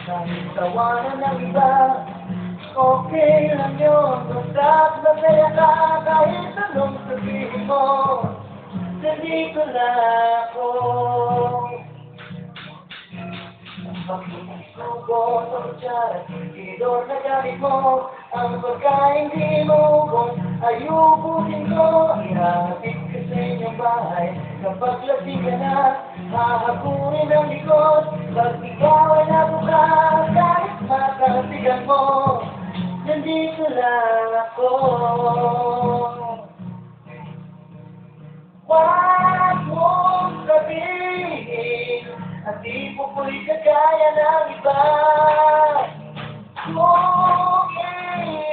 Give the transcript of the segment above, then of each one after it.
Kahit tawanan ng iba, okay lang yun. Basta't masaya ka kahit anong sabihin mo. Nandito na ako. Pagsusubo sa kutsara, tinidor na gamit mo. Ang pagkain di mo kung ayubutin ko. Ihatid ka sa inyong bahay. Kapag lasing ka na, hahabunin ang likod. Pag ikaw ay nabukas, kahit matasigan mo, nandito lang ako. Wag mong sabihin at di mo po'y kagaya ng iba. Kung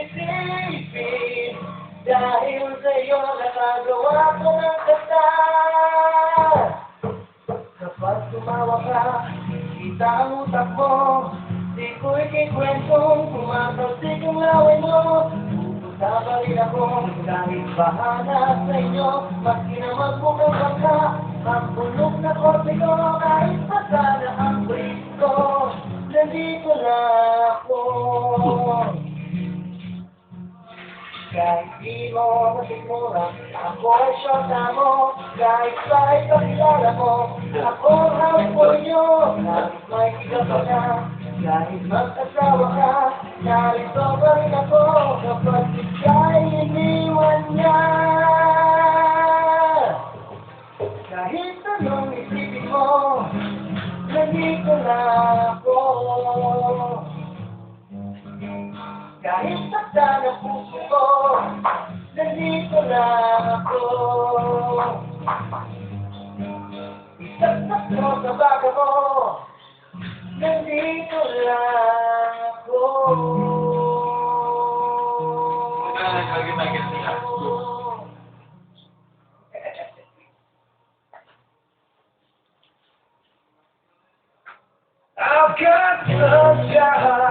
isipin, dahil sa'yo nakagawa ko ng kata. Kapag tumawa ka, kita ang utak mo. Di ko'y kikwentong kumakalsik ang laway mo. Pupunta pa rin ako kahit bahala sa inyo. Maski na magmukhang bangka, ang bulok na korte ko. Kahit masana ang brief ko, nandito na ako. Kahit di mo masigmura, ako ay syota mo. Kahit sa'y kakilala mo, ako ang hapon nyo. Kahit may higa pa na, kahit mag-asawa ka, narito pa rin ako. Kapag ika'y iniwan niya, kahit anong isipin mo, nandito na ako. Kahit saktan ang puso ko, nandito lang ako. Isaksak mo sa baga mo, nandito lang ako. I've got sunshine.